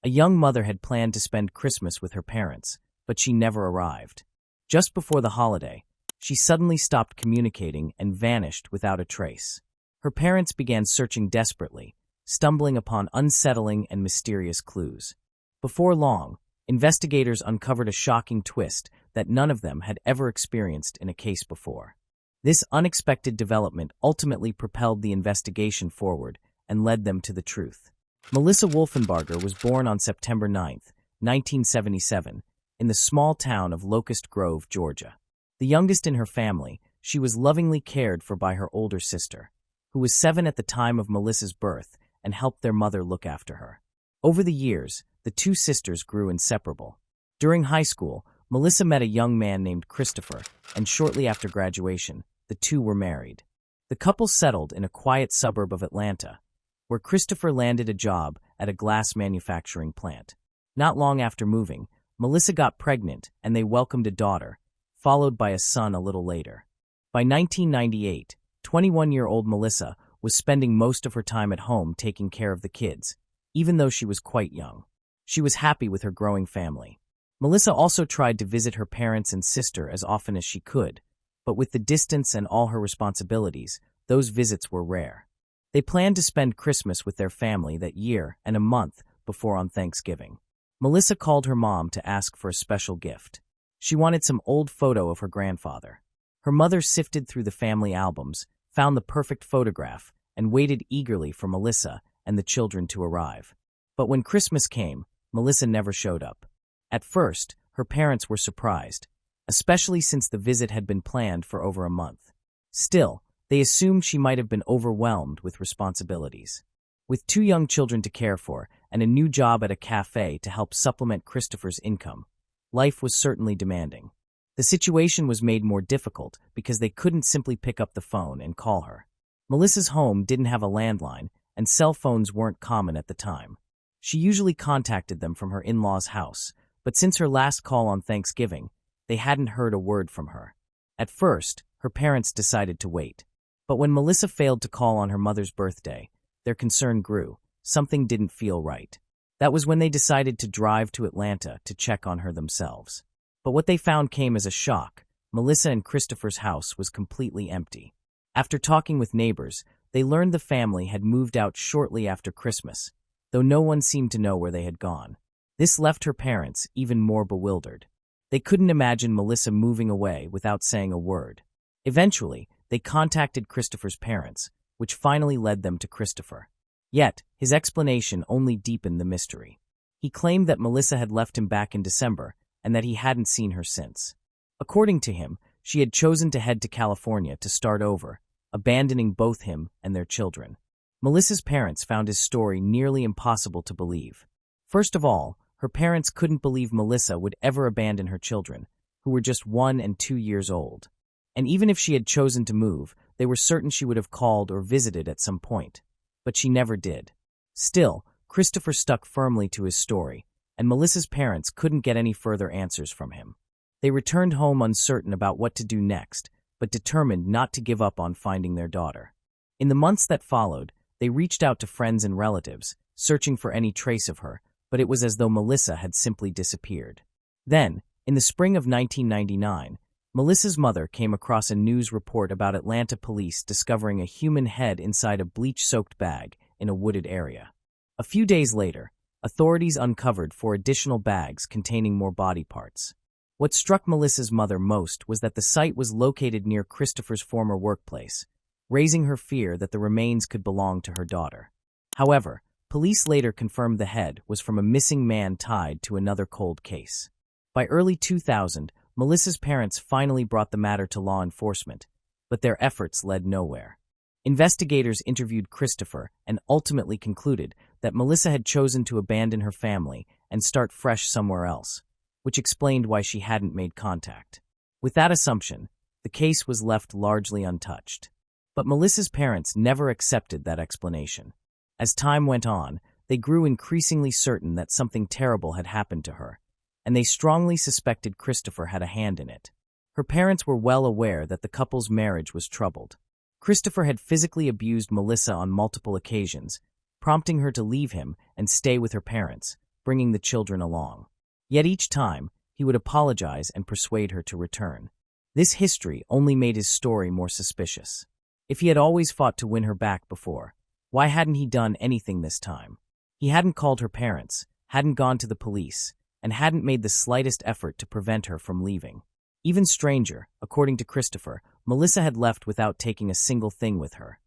A young mother had planned to spend Christmas with her parents, but she never arrived. Just before the holiday, she suddenly stopped communicating and vanished without a trace. Her parents began searching desperately, stumbling upon unsettling and mysterious clues. Before long, investigators uncovered a shocking twist that none of them had ever experienced in a case before. This unexpected development ultimately propelled the investigation forward and led them to the truth. Melissa Wolfenbarger was born on September 9, 1977, in the small town of Locust Grove, Georgia. The youngest in her family, she was lovingly cared for by her older sister, who was 7 at the time of Melissa's birth and helped their mother look after her. Over the years, the two sisters grew inseparable. During high school, Melissa met a young man named Christopher, and shortly after graduation, the two were married. The couple settled in a quiet suburb of Atlanta, where Christopher landed a job at a glass manufacturing plant. Not long after moving, Melissa got pregnant and they welcomed a daughter, followed by a son a little later. By 1998, 21-year-old Melissa was spending most of her time at home taking care of the kids, even though she was quite young. She was happy with her growing family. Melissa also tried to visit her parents and sister as often as she could, but with the distance and all her responsibilities, those visits were rare. They planned to spend Christmas with their family that year and a month before on Thanksgiving. Melissa called her mom to ask for a special gift. She wanted some old photo of her grandfather. Her mother sifted through the family albums, found the perfect photograph, and waited eagerly for Melissa and the children to arrive. But when Christmas came, Melissa never showed up. At first, her parents were surprised, especially since the visit had been planned for over a month. Still, they assumed she might have been overwhelmed with responsibilities. With 2 young children to care for and a new job at a cafe to help supplement Christopher's income, life was certainly demanding. The situation was made more difficult because they couldn't simply pick up the phone and call her. Melissa's home didn't have a landline, and cell phones weren't common at the time. She usually contacted them from her in-laws' house, but since her last call on Thanksgiving, they hadn't heard a word from her. At first, her parents decided to wait. But when Melissa failed to call on her mother's birthday, their concern grew. Something didn't feel right. That was when they decided to drive to Atlanta to check on her themselves. But what they found came as a shock. Melissa and Christopher's house was completely empty. After talking with neighbors, they learned the family had moved out shortly after Christmas, though no one seemed to know where they had gone. This left her parents even more bewildered. They couldn't imagine Melissa moving away without saying a word. Eventually, they contacted Christopher's parents, which finally led them to Christopher. Yet, his explanation only deepened the mystery. He claimed that Melissa had left him back in December and that he hadn't seen her since. According to him, she had chosen to head to California to start over, abandoning both him and their children. Melissa's parents found his story nearly impossible to believe. First of all, her parents couldn't believe Melissa would ever abandon her children, who were just 1 and 2 years old. And even if she had chosen to move, they were certain she would have called or visited at some point. But she never did. Still, Christopher stuck firmly to his story, and Melissa's parents couldn't get any further answers from him. They returned home uncertain about what to do next, but determined not to give up on finding their daughter. In the months that followed, they reached out to friends and relatives, searching for any trace of her, but it was as though Melissa had simply disappeared. Then, in the spring of 1999, Melissa's mother came across a news report about Atlanta police discovering a human head inside a bleach-soaked bag in a wooded area. A few days later, authorities uncovered 4 additional bags containing more body parts. What struck Melissa's mother most was that the site was located near Christopher's former workplace, raising her fear that the remains could belong to her daughter. However, police later confirmed the head was from a missing man tied to another cold case. By early 2000, Melissa's parents finally brought the matter to law enforcement, but their efforts led nowhere. Investigators interviewed Christopher and ultimately concluded that Melissa had chosen to abandon her family and start fresh somewhere else, which explained why she hadn't made contact. With that assumption, the case was left largely untouched. But Melissa's parents never accepted that explanation. As time went on, they grew increasingly certain that something terrible had happened to her, and they strongly suspected Christopher had a hand in it. Her parents were well aware that the couple's marriage was troubled. Christopher had physically abused Melissa on multiple occasions, prompting her to leave him and stay with her parents, bringing the children along. Yet each time, he would apologize and persuade her to return. This history only made his story more suspicious. If he had always fought to win her back before, why hadn't he done anything this time? He hadn't called her parents, hadn't gone to the police, and hadn't made the slightest effort to prevent her from leaving. Even stranger, according to Christopher, Melissa had left without taking a single thing with her.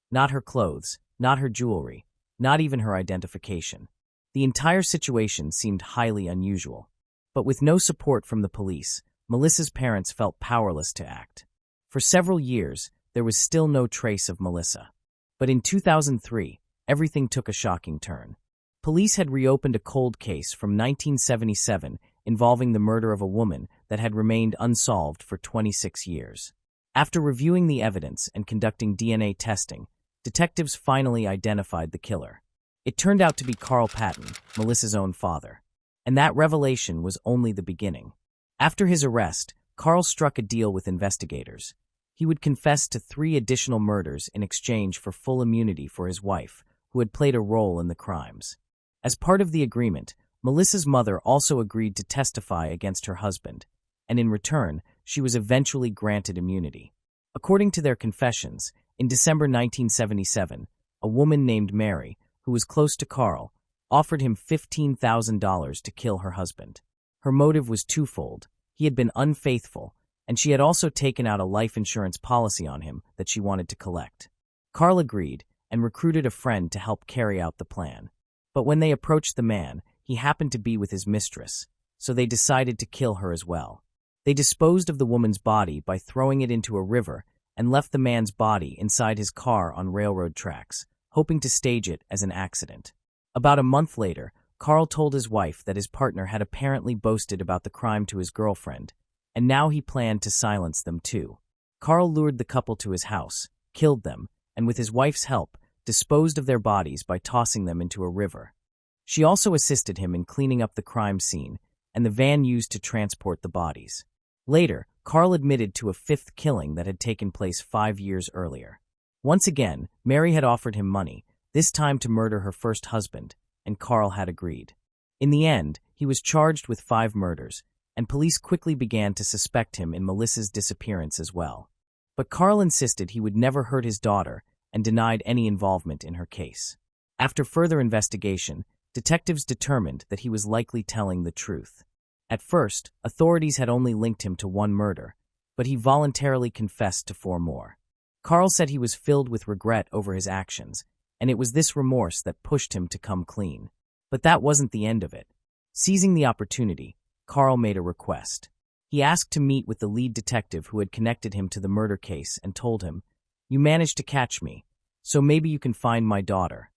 Not her clothes, not her jewelry, not even her identification. The entire situation seemed highly unusual. But with no support from the police, Melissa's parents felt powerless to act. For several years, there was still no trace of Melissa. But in 2003, everything took a shocking turn. Police had reopened a cold case from 1977 involving the murder of a woman that had remained unsolved for 26 years. After reviewing the evidence and conducting DNA testing, detectives finally identified the killer. It turned out to be Carl Patton, Melissa's own father. And that revelation was only the beginning. After his arrest, Carl struck a deal with investigators. He would confess to 3 additional murders in exchange for full immunity for his wife, who had played a role in the crimes. As part of the agreement, Melissa's mother also agreed to testify against her husband, and in return, she was eventually granted immunity. According to their confessions, in December 1977, a woman named Mary, who was close to Carl, offered him $15,000 to kill her husband. Her motive was twofold. He had been unfaithful, and she had also taken out a life insurance policy on him that she wanted to collect. Carl agreed and recruited a friend to help carry out the plan. But when they approached the man, he happened to be with his mistress, so they decided to kill her as well. They disposed of the woman's body by throwing it into a river and left the man's body inside his car on railroad tracks, hoping to stage it as an accident. About a month later, Carl told his wife that his partner had apparently boasted about the crime to his girlfriend, and now he planned to silence them too. Carl lured the couple to his house, killed them, and with his wife's help, disposed of their bodies by tossing them into a river. She also assisted him in cleaning up the crime scene and the van used to transport the bodies. Later, Carl admitted to a 5th killing that had taken place 5 years earlier. Once again, Mary had offered him money, this time to murder her first husband, and Carl had agreed. In the end, he was charged with 5 murders, and police quickly began to suspect him in Melissa's disappearance as well. But Carl insisted he would never hurt his daughter and denied any involvement in her case. After further investigation, detectives determined that he was likely telling the truth. At first, authorities had only linked him to 1 murder, but he voluntarily confessed to 4 more. Carl said he was filled with regret over his actions, and it was this remorse that pushed him to come clean. But that wasn't the end of it. Seizing the opportunity, Carl made a request. He asked to meet with the lead detective who had connected him to the murder case and told him, "You managed to catch me, so maybe you can find my daughter."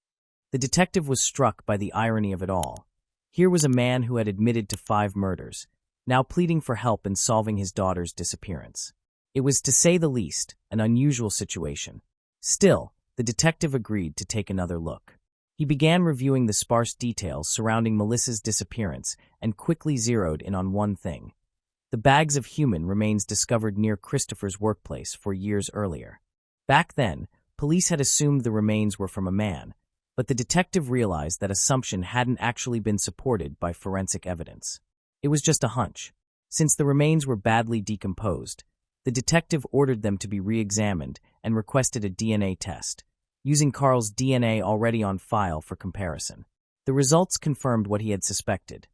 The detective was struck by the irony of it all. Here was a man who had admitted to 5 murders, now pleading for help in solving his daughter's disappearance. It was, to say the least, an unusual situation. Still, the detective agreed to take another look. He began reviewing the sparse details surrounding Melissa's disappearance and quickly zeroed in on one thing: the bags of human remains discovered near Christopher's workplace 4 years earlier. Back then, police had assumed the remains were from a man, but the detective realized that assumption hadn't actually been supported by forensic evidence. It was just a hunch. Since the remains were badly decomposed, the detective ordered them to be re-examined and requested a DNA test, using Carl's DNA already on file for comparison. The results confirmed what he had suspected.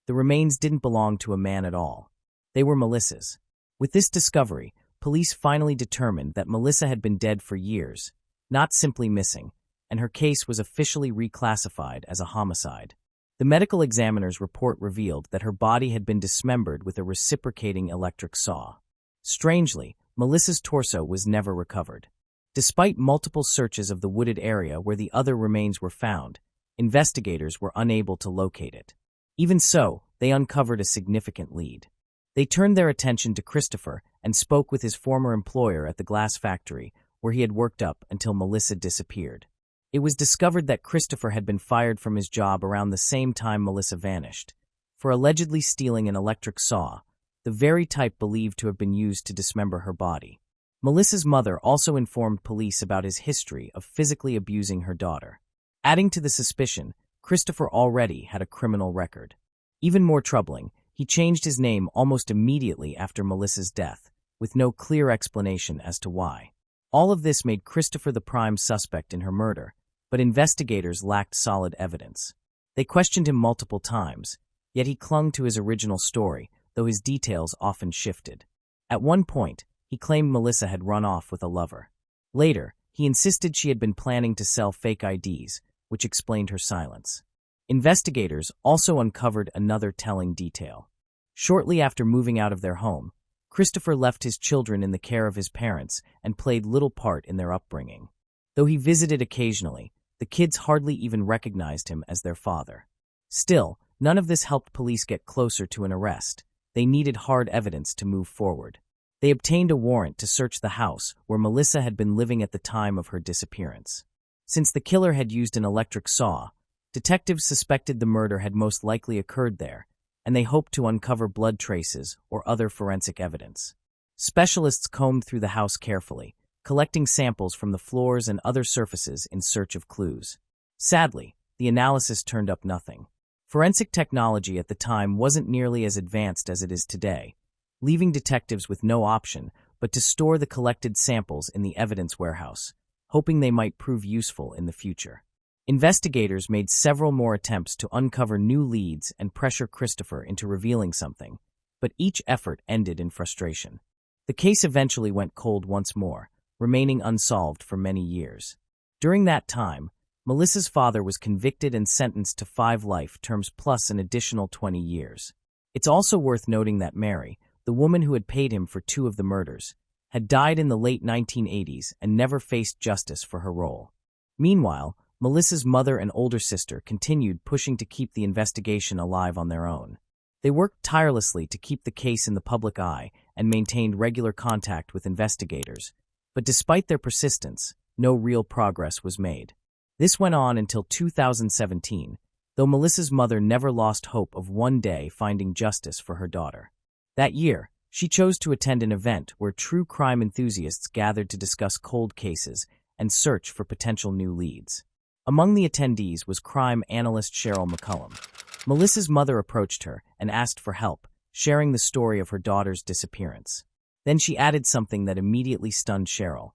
The remains didn't belong to a man at all. They were Melissa's. With this discovery, police finally determined that Melissa had been dead for years, not simply missing, and her case was officially reclassified as a homicide. The medical examiner's report revealed that her body had been dismembered with a reciprocating electric saw. Strangely, Melissa's torso was never recovered. Despite multiple searches of the wooded area where the other remains were found, investigators were unable to locate it. Even so, they uncovered a significant lead. They turned their attention to Christopher and spoke with his former employer at the glass factory, where he had worked up until Melissa disappeared. It was discovered that Christopher had been fired from his job around the same time Melissa vanished, for allegedly stealing an electric saw, the very type believed to have been used to dismember her body. Melissa's mother also informed police about his history of physically abusing her daughter. Adding to the suspicion, Christopher already had a criminal record. Even more troubling, he changed his name almost immediately after Melissa's death, with no clear explanation as to why. All of this made Christopher the prime suspect in her murder, but investigators lacked solid evidence. They questioned him multiple times, yet he clung to his original story, though his details often shifted. At one point, he claimed Melissa had run off with a lover. Later, he insisted she had been planning to sell fake IDs, which explained her silence. Investigators also uncovered another telling detail. Shortly after moving out of their home, Christopher left his children in the care of his parents and played little part in their upbringing. Though he visited occasionally, the kids hardly even recognized him as their father. Still, none of this helped police get closer to an arrest. They needed hard evidence to move forward. They obtained a warrant to search the house where Melissa had been living at the time of her disappearance. Since the killer had used an electric saw, detectives suspected the murder had most likely occurred there, and they hoped to uncover blood traces or other forensic evidence. Specialists combed through the house carefully, collecting samples from the floors and other surfaces in search of clues. Sadly, the analysis turned up nothing. Forensic technology at the time wasn't nearly as advanced as it is today, leaving detectives with no option but to store the collected samples in the evidence warehouse, hoping they might prove useful in the future. Investigators made several more attempts to uncover new leads and pressure Christopher into revealing something, but each effort ended in frustration. The case eventually went cold once more, remaining unsolved for many years. During that time, Melissa's father was convicted and sentenced to 5 life terms plus an additional 20 years. It's also worth noting that Mary, the woman who had paid him for 2 of the murders, had died in the late 1980s and never faced justice for her role. Meanwhile, Melissa's mother and older sister continued pushing to keep the investigation alive on their own. They worked tirelessly to keep the case in the public eye and maintained regular contact with investigators, but despite their persistence, no real progress was made. This went on until 2017, though Melissa's mother never lost hope of one day finding justice for her daughter. That year, she chose to attend an event where true crime enthusiasts gathered to discuss cold cases and search for potential new leads. Among the attendees was crime analyst Cheryl McCullum. Melissa's mother approached her and asked for help, sharing the story of her daughter's disappearance. Then she added something that immediately stunned Cheryl.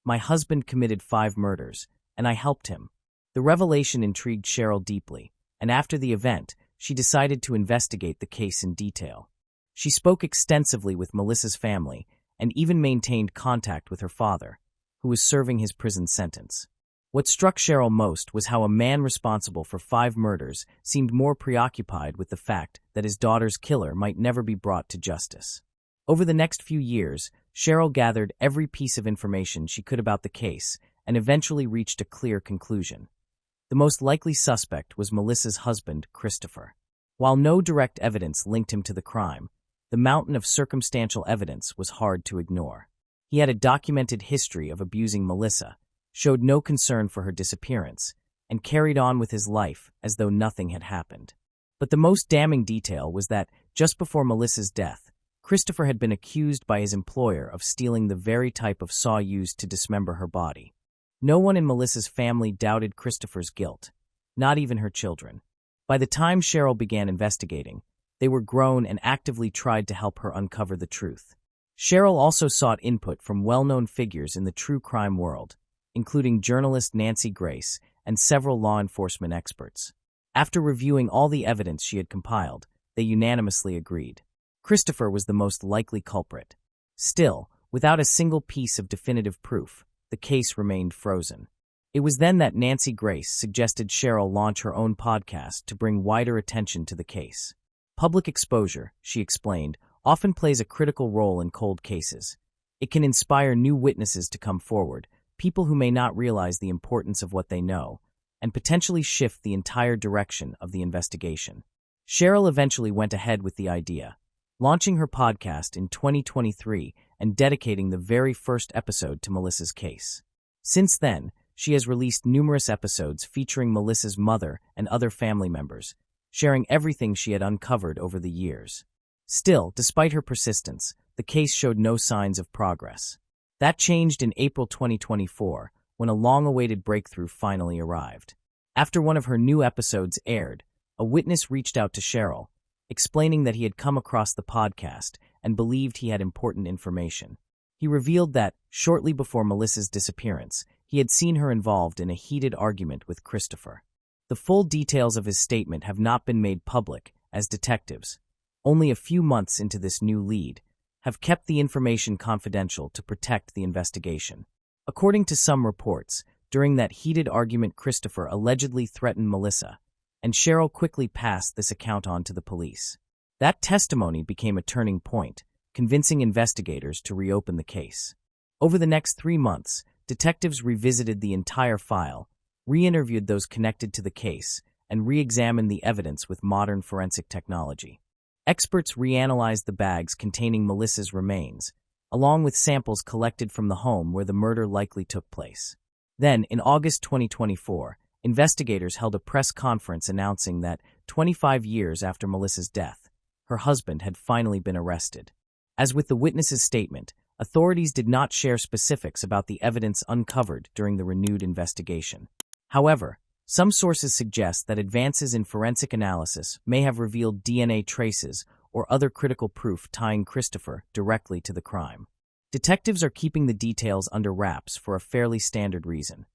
"My husband committed 5 murders, and I helped him." The revelation intrigued Cheryl deeply, and after the event, she decided to investigate the case in detail. She spoke extensively with Melissa's family and even maintained contact with her father, who was serving his prison sentence. What struck Cheryl most was how a man responsible for 5 murders seemed more preoccupied with the fact that his daughter's killer might never be brought to justice. Over the next few years, Cheryl gathered every piece of information she could about the case and eventually reached a clear conclusion. The most likely suspect was Melissa's husband, Christopher. While no direct evidence linked him to the crime, the mountain of circumstantial evidence was hard to ignore. He had a documented history of abusing Melissa, showed no concern for her disappearance, and carried on with his life as though nothing had happened. But the most damning detail was that, just before Melissa's death, Christopher had been accused by his employer of stealing the very type of saw used to dismember her body. No one in Melissa's family doubted Christopher's guilt, not even her children. By the time Cheryl began investigating, they were grown and actively tried to help her uncover the truth. Cheryl also sought input from well-known figures in the true crime world, including journalist Nancy Grace and several law enforcement experts. After reviewing all the evidence she had compiled, they unanimously agreed. Christopher was the most likely culprit. Still, without a single piece of definitive proof, the case remained frozen. It was then that Nancy Grace suggested Cheryl launch her own podcast to bring wider attention to the case. Public exposure, she explained, often plays a critical role in cold cases. It can inspire new witnesses to come forward, people who may not realize the importance of what they know, and potentially shift the entire direction of the investigation. Cheryl eventually went ahead with the idea, launching her podcast in 2023 and dedicating the very first episode to Melissa's case. Since then, she has released numerous episodes featuring Melissa's mother and other family members, sharing everything she had uncovered over the years. Still, despite her persistence, the case showed no signs of progress. That changed in April 2024, when a long-awaited breakthrough finally arrived. After one of her new episodes aired, a witness reached out to Cheryl, explaining that he had come across the podcast and believed he had important information. He revealed that, shortly before Melissa's disappearance, he had seen her involved in a heated argument with Christopher. The full details of his statement have not been made public, as detectives, only a few months into this new lead, have kept the information confidential to protect the investigation. According to some reports, during that heated argument, Christopher allegedly threatened Melissa, and Cheryl quickly passed this account on to the police. That testimony became a turning point, convincing investigators to reopen the case. Over the next 3 months, detectives revisited the entire file, re-interviewed those connected to the case, and re-examined the evidence with modern forensic technology. Experts reanalyzed the bags containing Melissa's remains, along with samples collected from the home where the murder likely took place. Then, in August 2024, investigators held a press conference announcing that, 25 years after Melissa's death, her husband had finally been arrested. As with the witness's statement, authorities did not share specifics about the evidence uncovered during the renewed investigation. However, some sources suggest that advances in forensic analysis may have revealed DNA traces or other critical proof tying Christopher directly to the crime. Detectives are keeping the details under wraps for a fairly standard reason.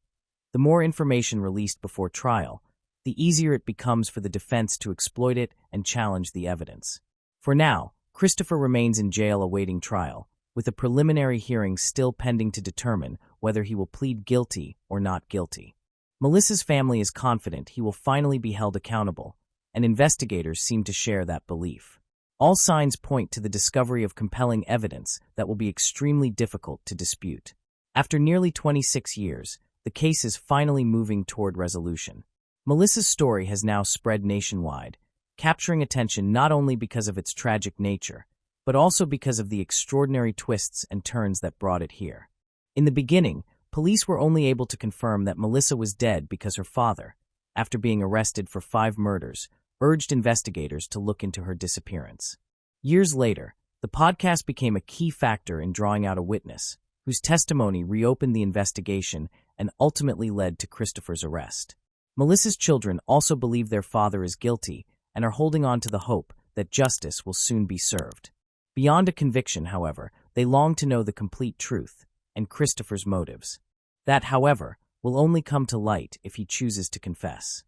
The more information released before trial, the easier it becomes for the defense to exploit it and challenge the evidence. For now, Christopher remains in jail awaiting trial, with a preliminary hearing still pending to determine whether he will plead guilty or not guilty. Melissa's family is confident he will finally be held accountable, and investigators seem to share that belief. All signs point to the discovery of compelling evidence that will be extremely difficult to dispute. After nearly 26 years, the case is finally moving toward resolution. Melissa's story has now spread nationwide, capturing attention not only because of its tragic nature, but also because of the extraordinary twists and turns that brought it here. In the beginning, police were only able to confirm that Melissa was dead because her father, after being arrested for 5 murders, urged investigators to look into her disappearance. Years later, the podcast became a key factor in drawing out a witness, whose testimony reopened the investigation and ultimately led to Christopher's arrest. Melissa's children also believe their father is guilty and are holding on to the hope that justice will soon be served. Beyond a conviction, however, they long to know the complete truth and Christopher's motives. That, however, will only come to light if he chooses to confess.